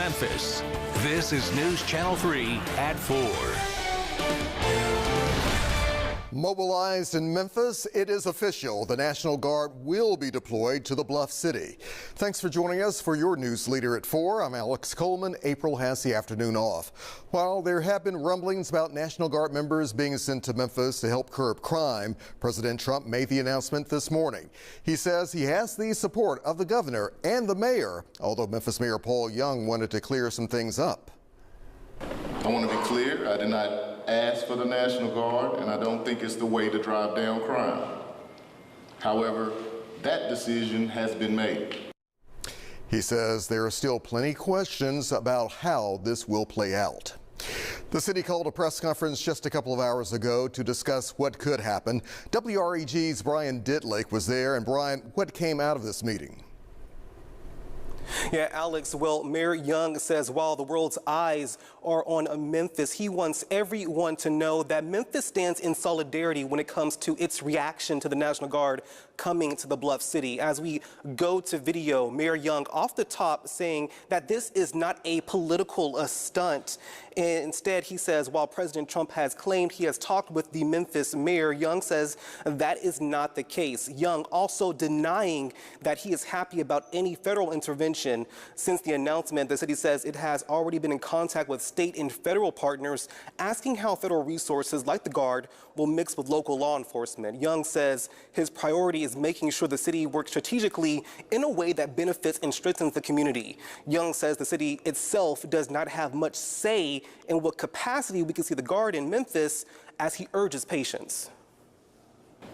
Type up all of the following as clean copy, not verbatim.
Memphis. This is News Channel 3 at 4. Mobilized in Memphis, it is official. The National Guard will be deployed to the Bluff City. Thanks for joining us for your news leader at 4. I'm Alex Coleman. April has the afternoon off. While there have been rumblings about National Guard members being sent to Memphis to help curb crime, President Trump made the announcement this morning. He says he has the support of the governor and the mayor, although Memphis Mayor Paul Young wanted to clear some things up. I want to be clear, I did not ask for the National Guard, and I don't think it's the way to drive down crime. However, that decision has been made. He says there are still plenty questions about how this will play out. The city called a press conference just a couple of hours ago to discuss what could happen. WREG's Brian Ditlick was there. And Brian, what came out of this meeting? Yeah, Alex, well, Mayor Young says while the world's eyes are on Memphis, he wants everyone to know that Memphis stands in solidarity when it comes to its reaction to the National Guard coming to the Bluff City. As we go to video, Mayor Young off the top saying that this is not a political stunt. Instead, he says while President Trump has claimed he has talked with the Memphis mayor, Young says that is not the case. Young also denying that he is happy about any federal intervention. Since the announcement, the city says it has already been in contact with state and federal partners, asking how federal resources like the Guard will mix with local law enforcement. Young says his priority is making sure the city works strategically in a way that benefits and strengthens the community. Young says the city itself does not have much say in what capacity we can see the Guard in Memphis, as he urges patience.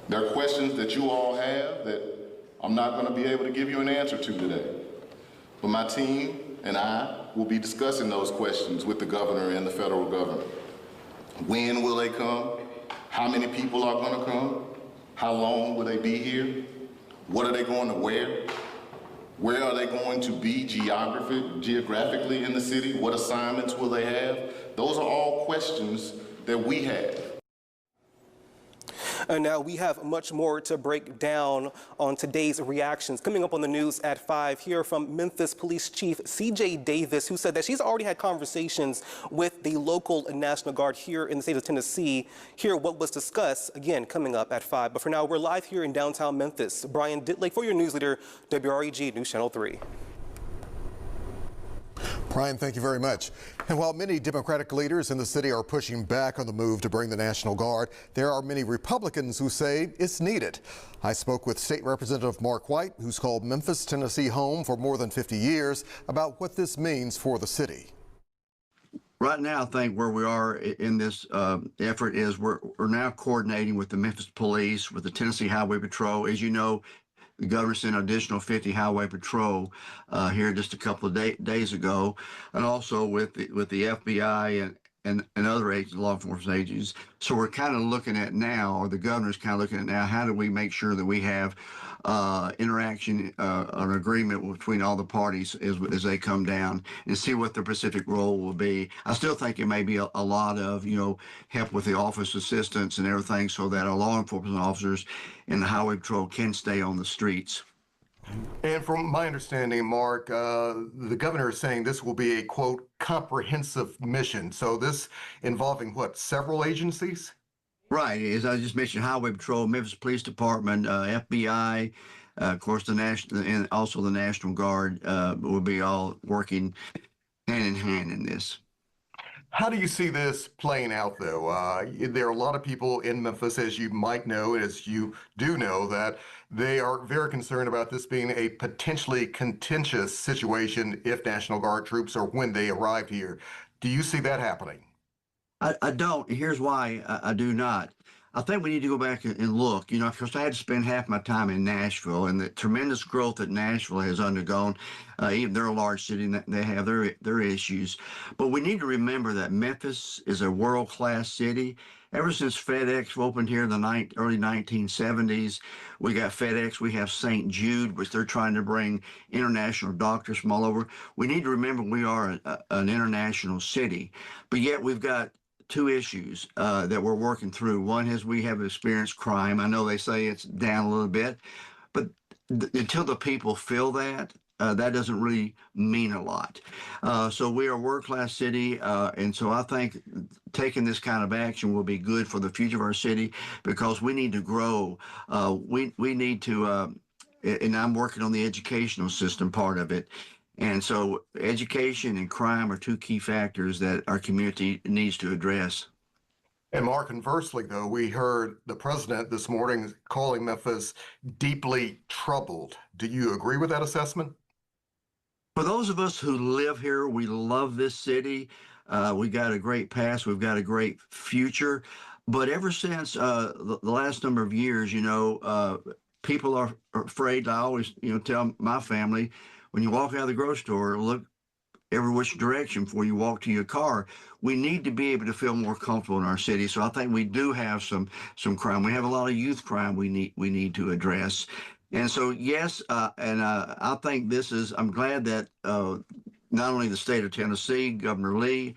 There are questions that you all have that I'm not going to be able to give you an answer to today. But my team and I will be discussing those questions with the governor and the federal government. When will they come? How many people are going to come? How long will they be here? What are they going to wear? Where are they going to be geographically in the city? What assignments will they have? Those are all questions that we have. And now we have much more to break down on today's reactions. Coming up on the news at 5, here from Memphis Police Chief C.J. Davis, who said that she's already had conversations with the local National Guard here in the state of Tennessee. Hear what was discussed, again, coming up at 5. But for now, we're live here in downtown Memphis. Brian Ditlick for your news leader, WREG News Channel 3. Brian, thank you very much. And while many Democratic leaders in the city are pushing back on the move to bring the National Guard, there are many Republicans who say it's needed. I spoke with State Representative Mark White, who's called Memphis, Tennessee home for more than 50 years, about what this means for the city. Right now, I think where we are in this effort is we're now coordinating with the Memphis Police, with the Tennessee Highway Patrol. As you know, the governor sent an additional 50 highway patrol here just a couple of days ago, and also with the FBI and other agents, law enforcement agencies. So we're kind of looking at now, or the governor's kind of looking at now, how do we make sure that we have interaction, an agreement between all the parties as they come down, and see what their specific role will be. I still think it may be a lot of, help with the office assistants and everything, so that our law enforcement officers and the highway patrol can stay on the streets. And from my understanding, Mark, the governor is saying this will be a, quote, comprehensive mission. So this involving what, several agencies? Right. As I just mentioned, Highway Patrol, Memphis Police Department, FBI, of course, the National, and also the National Guard will be all working hand in hand in this. How do you see this playing out, though? There are a lot of people in Memphis, as you might know, as you do know, that they are very concerned about this being a potentially contentious situation if National Guard troops or when they arrive here. Do you see that happening? I don't. Here's why I do not. I think we need to go back and look, because I had to spend half my time in Nashville, and the tremendous growth that Nashville has undergone. Even they're a large city, and they have their issues. But we need to remember that Memphis is a world-class city. Ever since FedEx opened here in the early 1970s, we got FedEx, we have St. Jude, which they're trying to bring international doctors from all over. We need to remember we are an international city, but yet we've got two issues that we're working through. One is we have experienced crime. I know they say it's down a little bit, but until the people feel that, that doesn't really mean a lot. So we are a world-class city, and so I think taking this kind of action will be good for the future of our city because we need to grow. We need to, and I'm working on the educational system part of it. And so education and crime are two key factors that our community needs to address. And Mark, conversely, though, we heard the president this morning calling Memphis deeply troubled. Do you agree with that assessment? For those of us who live here, we love this city. We got a great past. We've got a great future. But ever since the last number of years, people are afraid. I always, tell my family, when you walk out of the grocery store, look every which direction before you walk to your car. We need to be able to feel more comfortable in our city. So I think we do have some crime. We have a lot of youth crime we need to address. And so, yes, I think I'm glad that not only the state of Tennessee, Governor Lee,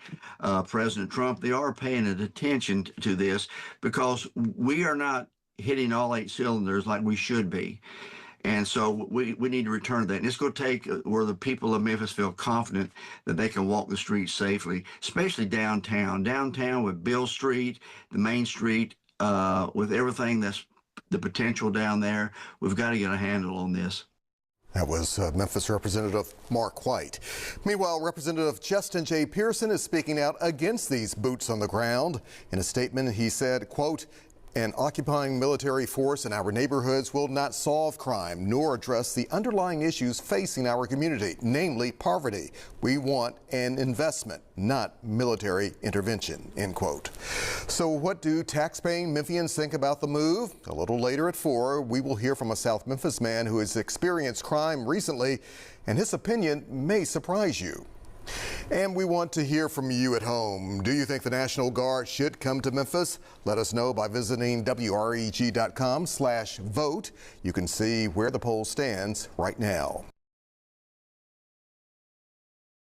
President Trump, they are paying attention to this because we are not hitting all 8 cylinders like we should be. And so we need to return to that. And it's going to take where the people of Memphis feel confident that they can walk the streets safely, especially downtown. Downtown with Bill Street, the Main Street, with everything that's the potential down there. We've got to get a handle on this. That was Memphis Representative Mark White. Meanwhile, Representative Justin J. Pearson is speaking out against these boots on the ground. In a statement, he said, quote, "An occupying military force in our neighborhoods will not solve crime nor address the underlying issues facing our community, namely poverty. We want an investment, not military intervention," end quote. So what do taxpaying Memphians think about the move? A little later at 4, we will hear from a South Memphis man who has experienced crime recently, and his opinion may surprise you. And we want to hear from you at home. Do you think the National Guard should come to Memphis? Let us know by visiting WREG.com/vote. You can see where the poll stands right now.